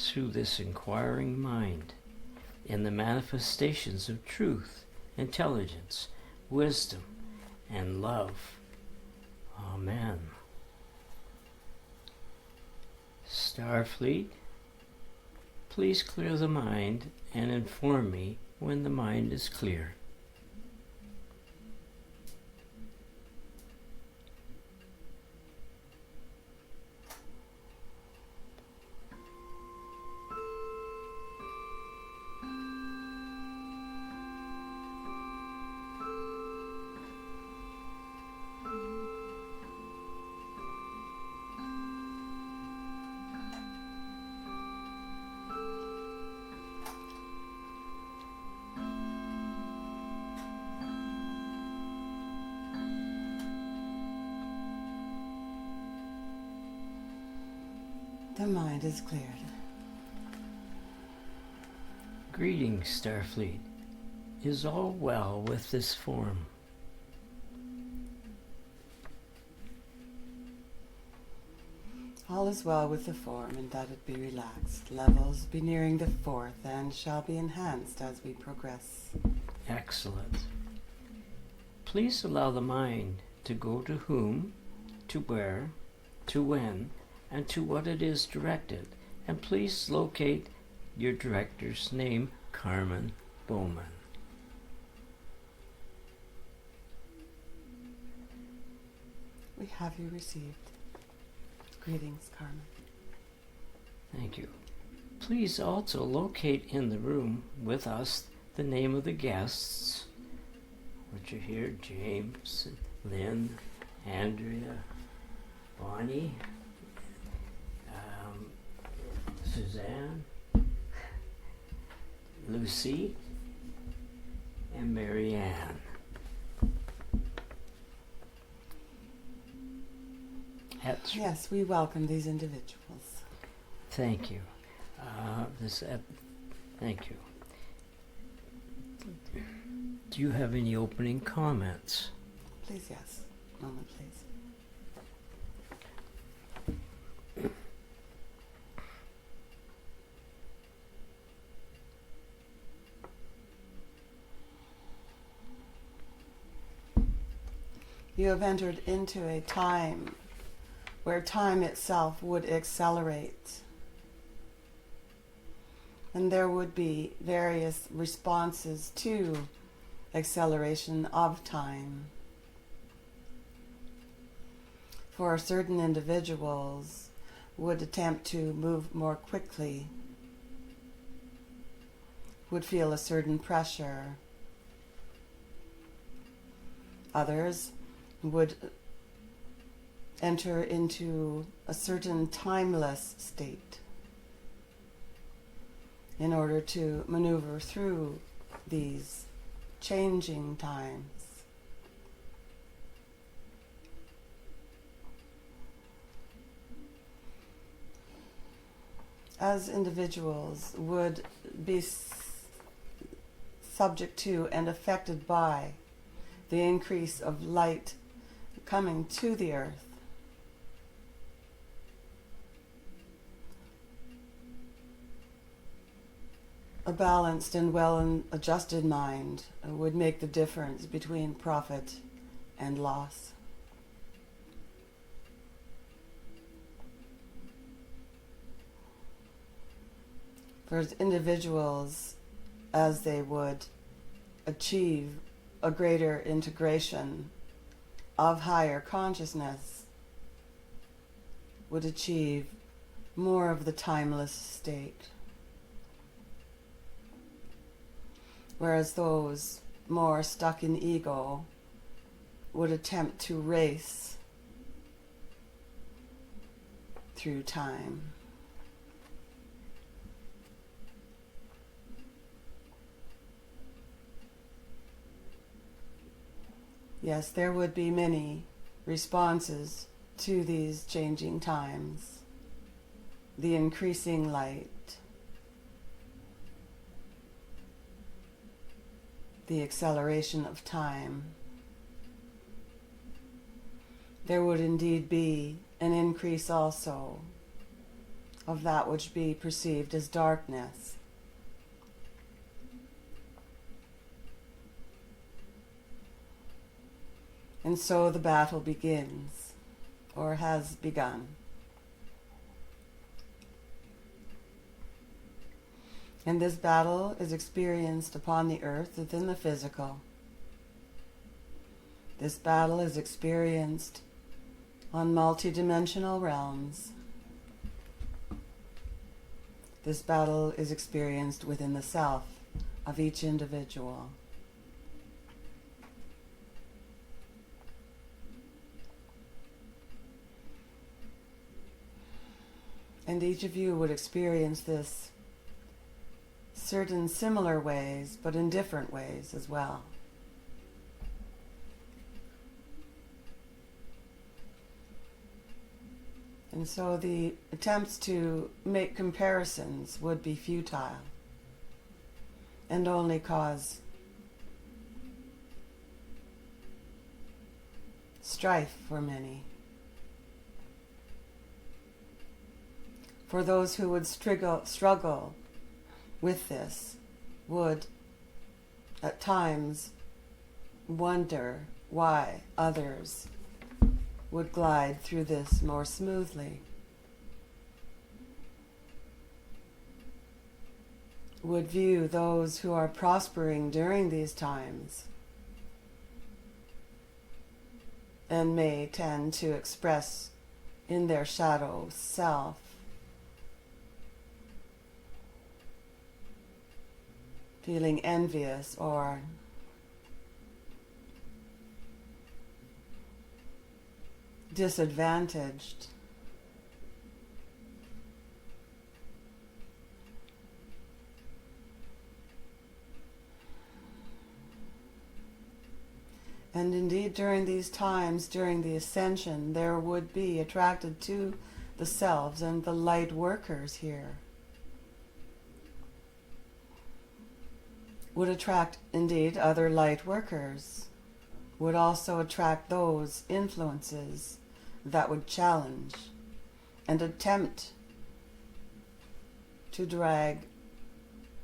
through this inquiring mind in the manifestations of truth, intelligence, wisdom, and love. Amen. Starfleet, please clear the mind and inform me when the mind is clear. The mind is cleared. Greetings, Starfleet. Is all well with this form? All is well with the form in that it be relaxed. Levels be nearing the fourth and shall be enhanced as we progress. Excellent. Please allow the mind to go to whom, to where, to when, and to what it is directed. And please locate your director's name, Carmen Bowman. We have you received. Greetings, Carmen. Thank you. Please also locate in the room with us the name of the guests, which are here: James, Lynn, Andrea, Bonnie, Suzanne, Lucy, and Mary Ann. Yes, we welcome these individuals. Thank you. Thank you. Do you have any opening comments? Please, yes. Moment, please. You have entered into a time where time itself would accelerate. And there would be various responses to acceleration of time. For certain individuals would attempt to move more quickly, would feel a certain pressure. Others would enter into a certain timeless state in order to maneuver through these changing times. As individuals would be subject to and affected by the increase of light coming to the earth, a balanced and well-adjusted mind would make the difference between profit and loss. For individuals, as they would achieve a greater integration of higher consciousness, would achieve more of the timeless state. Whereas those more stuck in ego would attempt to race through time. Yes, there would be many responses to these changing times. The increasing light, the acceleration of time. There would indeed be an increase also of that which be perceived as darkness. And so the battle begins, or has begun. And this battle is experienced upon the earth within the physical. This battle is experienced on multidimensional realms. This battle is experienced within the self of each individual. And each of you would experience this certain similar ways, but in different ways as well. And so the attempts to make comparisons would be futile and only cause strife for many. For those who would struggle with this would at times wonder why others would glide through this more smoothly, would view those who are prospering during these times and may tend to express in their shadow self feeling envious or disadvantaged. And indeed, during these times, during the ascension, there would be attracted to the selves and the light workers here. Would attract, indeed, other light workers, would also attract those influences that would challenge and attempt to drag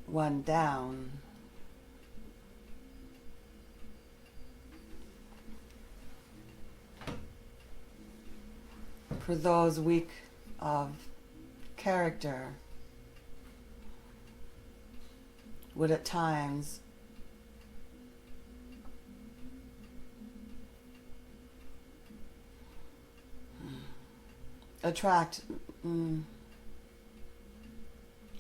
one down. For those weak of character, would at times attract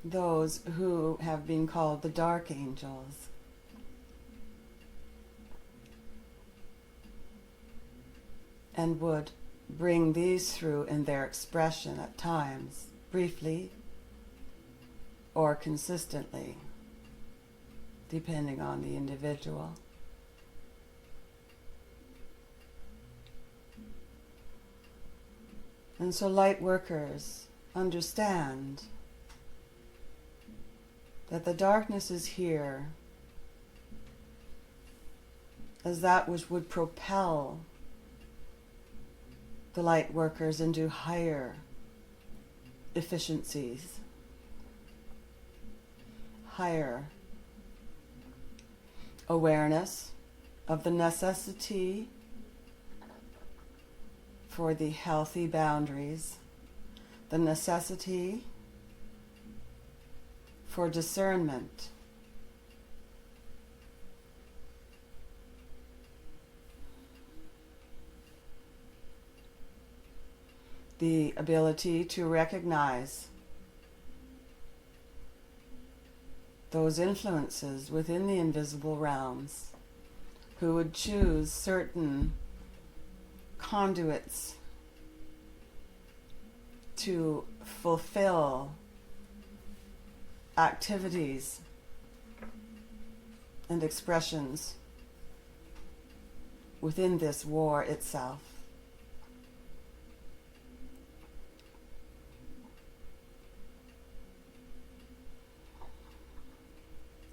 those who have been called the dark angels. And would bring these through in their expression at times, briefly or consistently, depending on the individual. And so light workers understand that the darkness is here as that which would propel the light workers into higher efficiencies, higher awareness of the necessity for the healthy boundaries, the necessity for discernment, the ability to recognize those influences within the invisible realms who would choose certain conduits to fulfill activities and expressions within this war itself.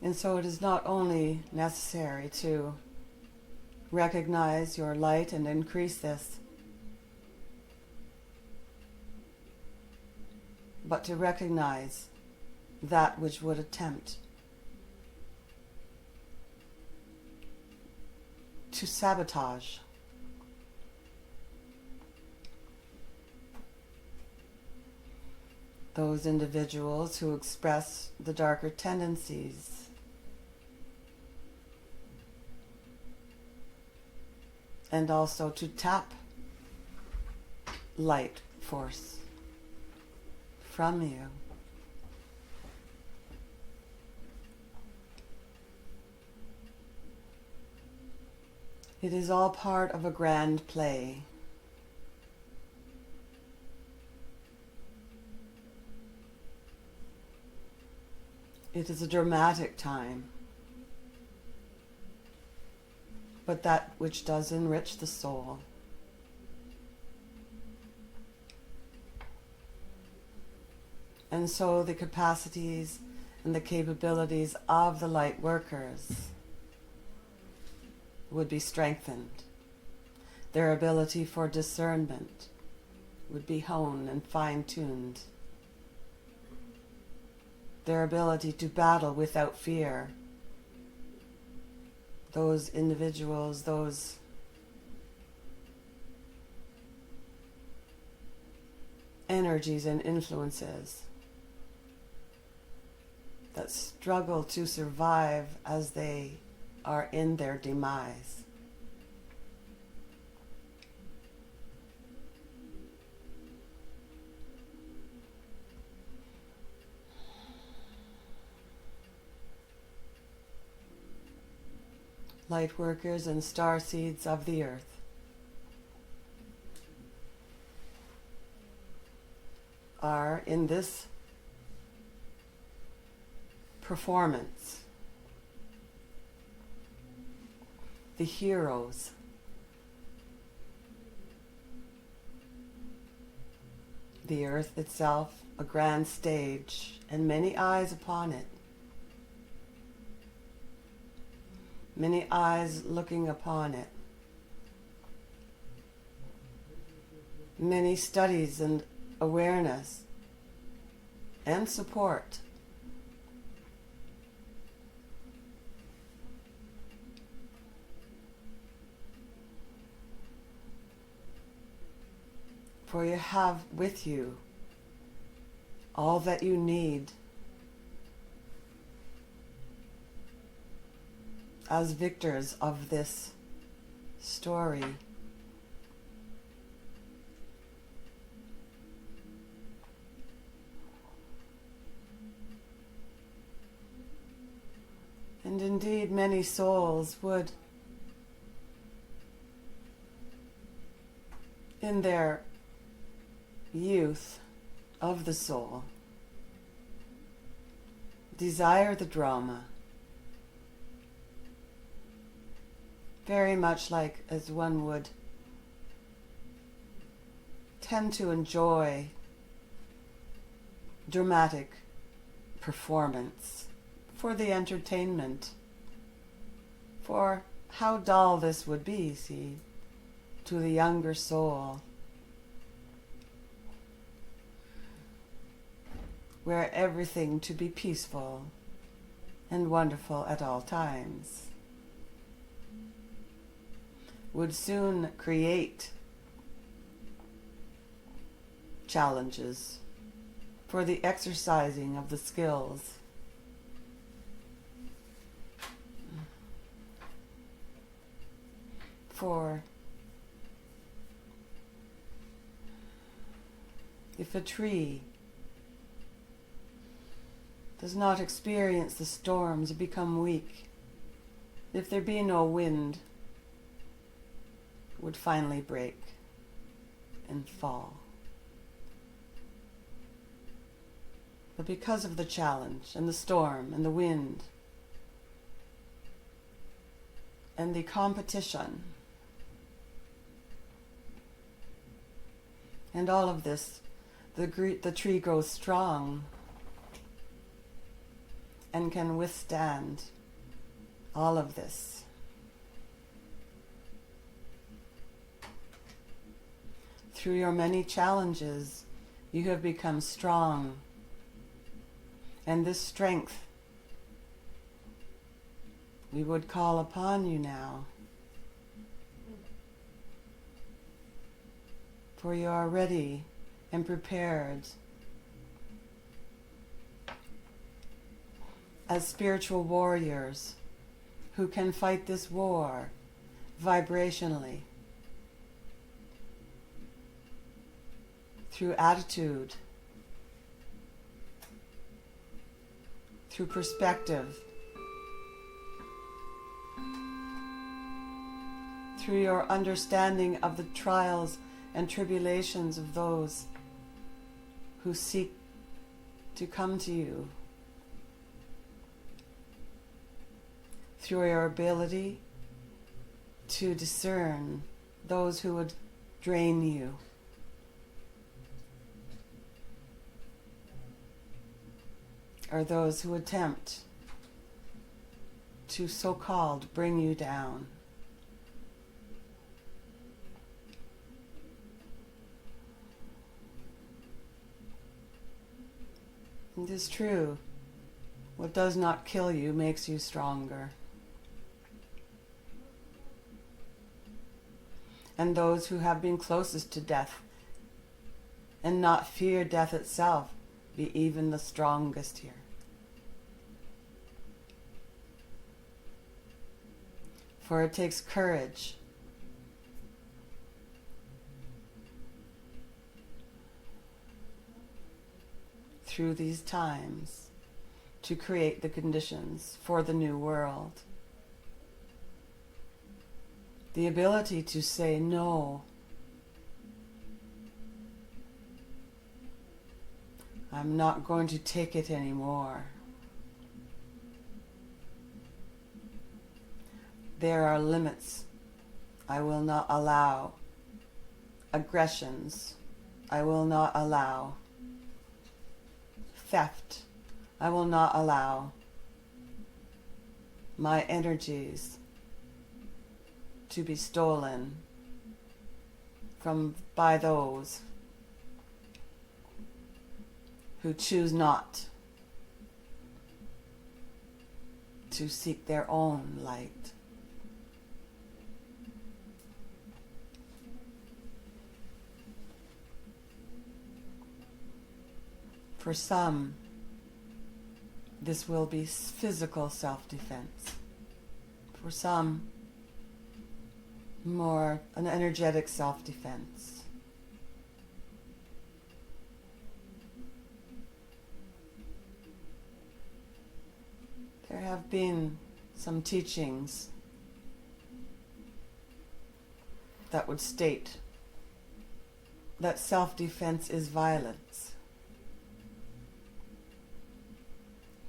And so it is not only necessary to recognize your light and increase this, but to recognize that which would attempt to sabotage those individuals who express the darker tendencies, and also to tap light force from you. It is all part of a grand play. It is a dramatic time, but that which does enrich the soul. And so the capacities and the capabilities of the light workers would be strengthened. Their ability for discernment would be honed and fine-tuned. Their ability to battle without fear. Those individuals, those energies and influences that struggle to survive as they are in their demise. Light workers and star seeds of the earth are in this performance the heroes. The earth itself, a grand stage, and many eyes upon it. Many eyes looking upon it. Many studies and awareness and support. For you have with you all that you need as victors of this story. And indeed, many souls would, in their youth of the soul, desire the drama, very much like as one would tend to enjoy dramatic performance for the entertainment, for how dull this would be, see, to the younger soul, where everything to be peaceful and wonderful at all times would soon create challenges for the exercising of the skills. For if a tree does not experience the storms and become weak, if there be no wind, would finally break and fall. But because of the challenge and the storm and the wind and the competition and all of this, the tree grows strong and can withstand all of this. Through your many challenges, You have become strong. And this strength we would call upon you now. For you are ready and prepared as spiritual warriors who can fight this war vibrationally through attitude, through perspective, through your understanding of the trials and tribulations of those who seek to come to you, through your ability to discern those who would drain you, or those who attempt to so-called bring you down. It is true, what does not kill you makes you stronger. And those who have been closest to death and not fear death itself be even the strongest here. For it takes courage through these times to create the conditions for the new world. The ability to say no. I'm not going to take it anymore. There are limits. I will not allow aggressions. I will not allow theft. I will not allow my energies to be stolen by those who choose not to seek their own light. For some, this will be physical self-defense. For some, more an energetic self-defense. There have been some teachings that would state that self-defense is violence.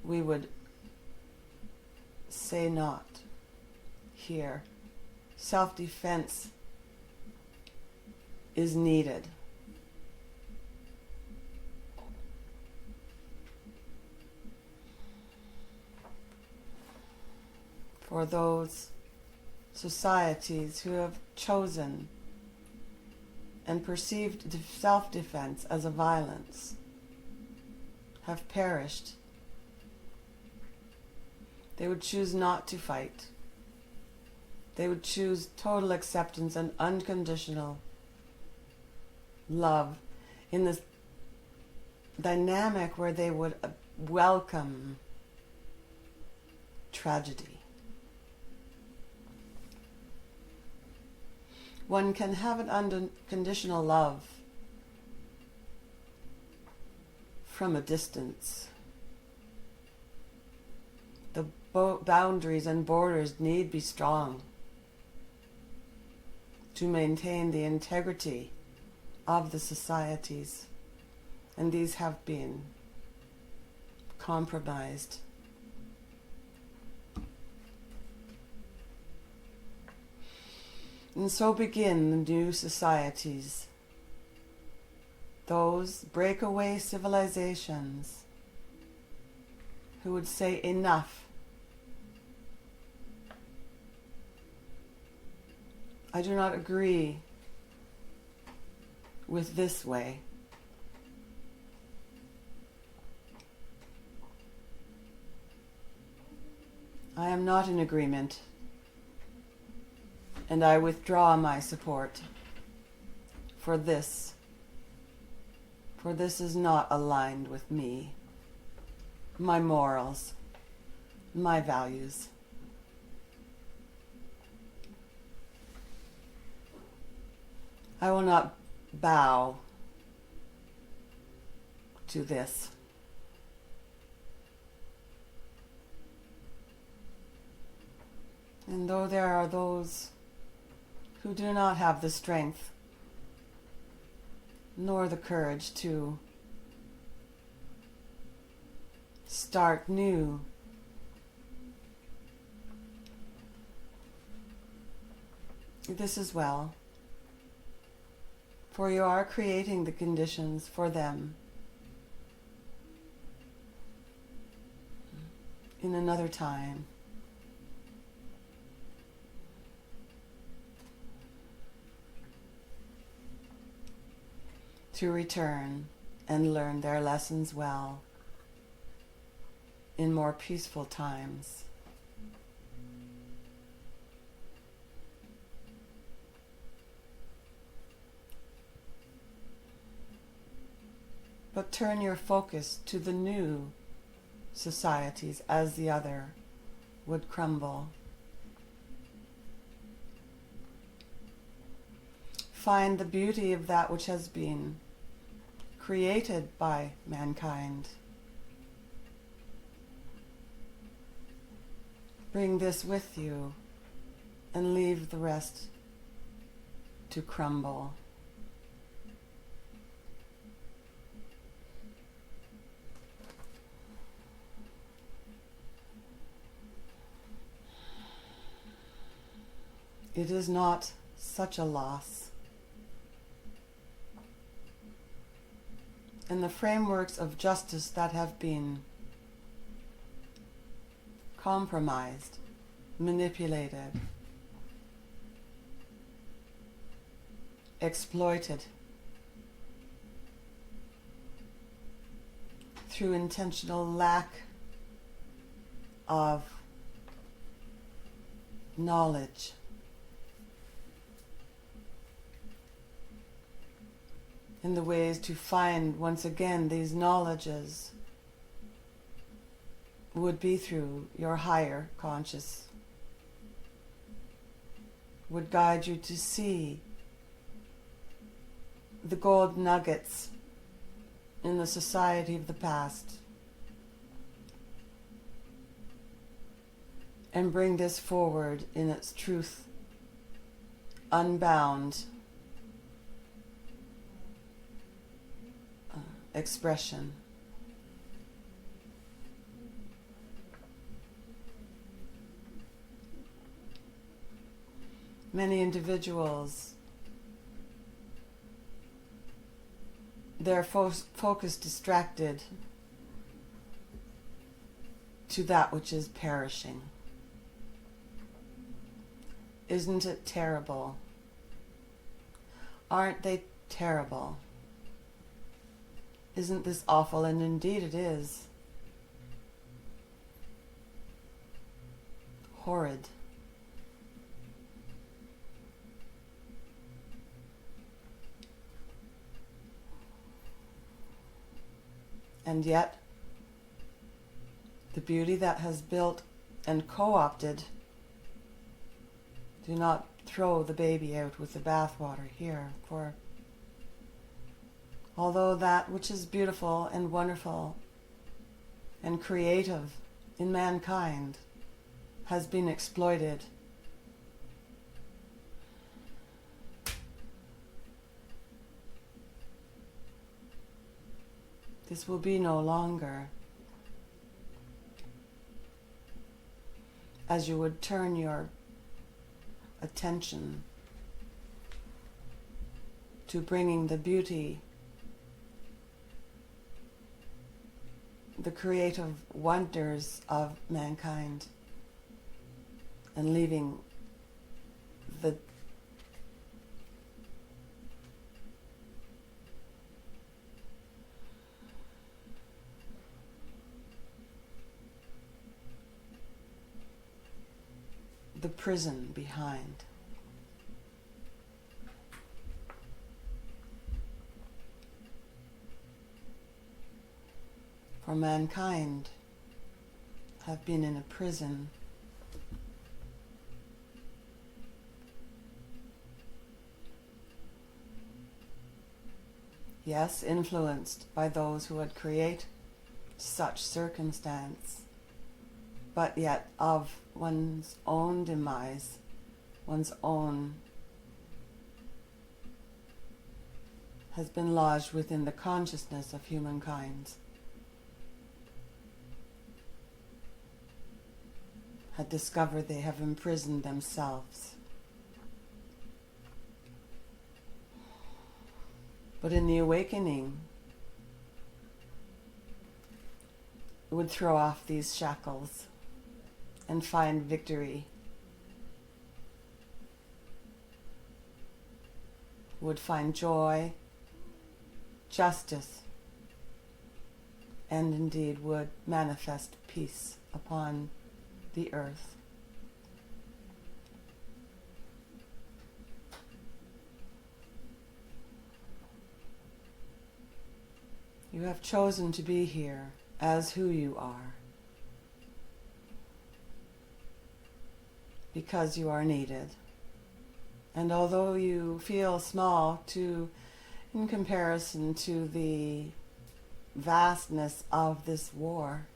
We would say not here. Self-defense is needed. For those societies who have chosen and perceived self-defense as a violence have perished. They would choose not to fight. They would choose total acceptance and unconditional love in this dynamic where they would welcome tragedy. One can have an unconditional love from a distance. The boundaries and borders need be strong to maintain the integrity of the societies, and these have been compromised. And so begin the new societies, those breakaway civilizations who would say enough. I do not agree with this way. I am not in agreement, and I withdraw my support for this is not aligned with me, my morals, my values. I will not bow to this. And though there are those who do not have the strength nor the courage to start new, this is well, for you are creating the conditions for them in another time. To return and learn their lessons well in more peaceful times. But turn your focus to the new societies as the other would crumble. Find the beauty of that which has been created by mankind. Bring this with you and leave the rest to crumble. It is not such a loss. And the frameworks of justice that have been compromised, manipulated, exploited through intentional lack of knowledge. In the ways to find once again these knowledges would be through your higher conscious, would guide you to see the gold nuggets in the society of the past and bring this forward in its truth, unbound expression. Many individuals, their focus distracted to that which is perishing. Isn't it terrible? Aren't they terrible? Isn't this awful? And indeed it is. Horrid. And yet, the beauty that has built and co-opted, do not throw the baby out with the bathwater here, for although that which is beautiful and wonderful and creative in mankind has been exploited, this will be no longer. As you would turn your attention to bringing the beauty, the creative wonders of mankind, and leaving the the prison behind. For mankind have been in a prison yes, influenced by those who had created such circumstance, but yet of one's own demise, one's own has been lodged within the consciousness of humankind, had discovered they have imprisoned themselves. But in the awakening, would throw off these shackles and find victory, would find joy, justice, and indeed would manifest peace upon the earth. You have chosen to be here as who you are, because you are needed. And although you feel small in comparison to the vastness of this war,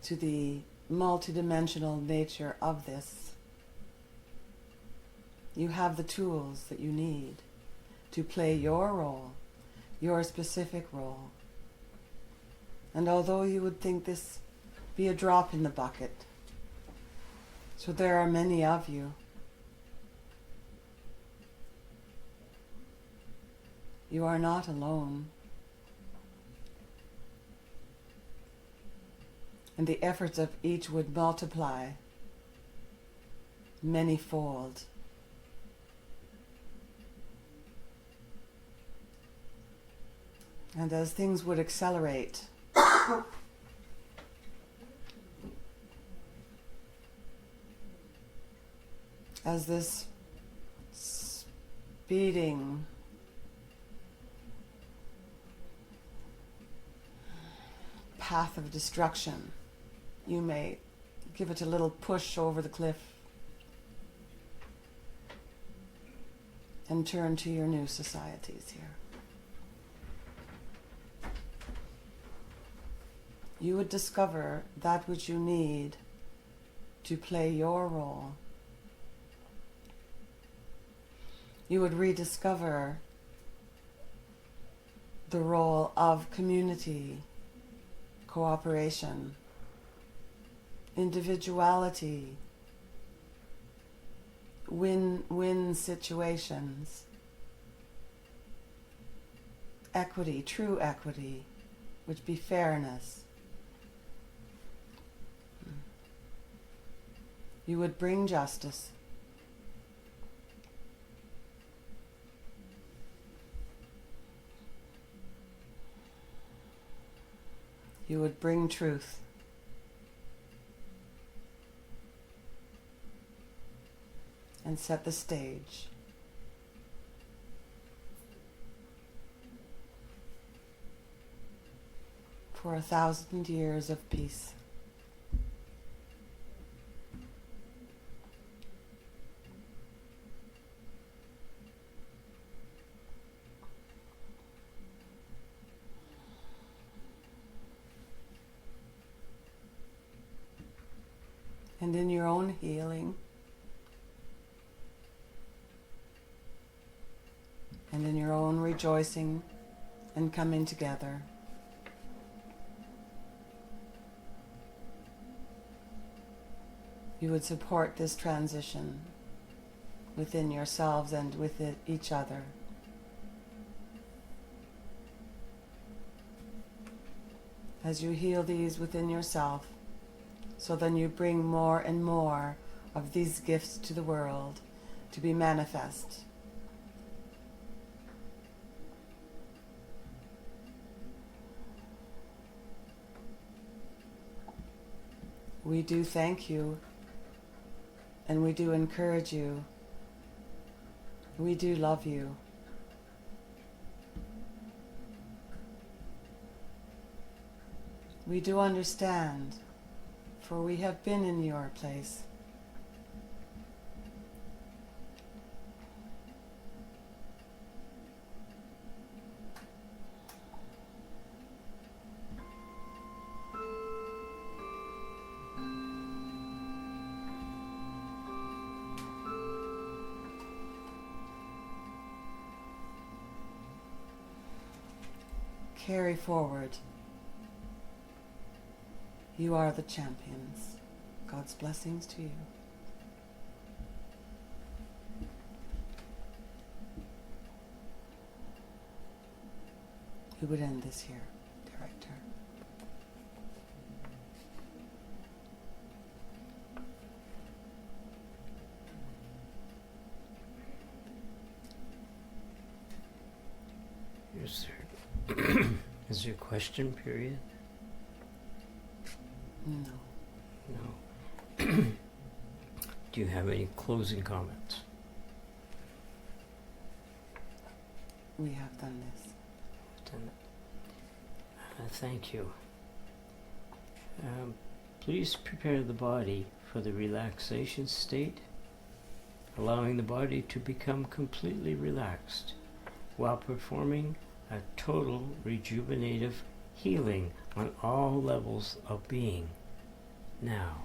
to the multidimensional nature of this, you have the tools that you need to play your role, your specific role. And although you would think this be a drop in the bucket, so there are many of you, you are not alone. And the efforts of each would multiply many-fold. And as things would accelerate, as this speeding path of destruction, you may give it a little push over the cliff and turn to your new societies here. You would discover that which you need to play your role. You would rediscover the role of community, cooperation, individuality, win-win situations, equity, true equity, which be fairness. You would bring justice. You would bring truth. And set the stage for 1,000 years of peace. And in your own healing, and in your own rejoicing and coming together, you would support this transition within yourselves and with each other. As you heal these within yourself, so then you bring more and more of these gifts to the world to be manifest. We do thank you, and we do encourage you. We do love you. We do understand, for we have been in your place. Carry forward. You are the champions. God's blessings to you. We would end this here, Director. Is there a question period? No. No. Do you have any closing comments? We have done this. Thank you. Please prepare the body for the relaxation state, allowing the body to become completely relaxed while performing a total rejuvenative healing on all levels of being. Now.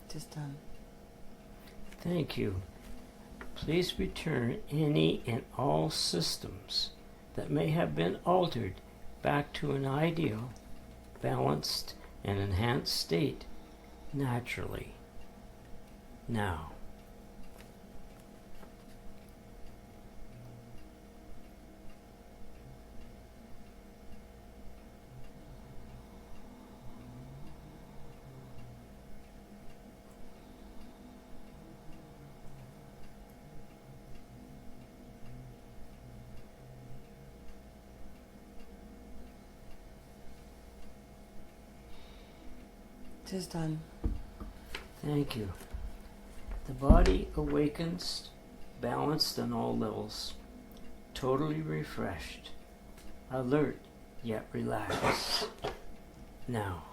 Just done. Thank you. Please return any and all systems that may have been altered back to an ideal, balanced, and enhanced state naturally. Now. Tis done. Thank you. The body awakens, balanced on all levels, totally refreshed, alert yet relaxed. Now.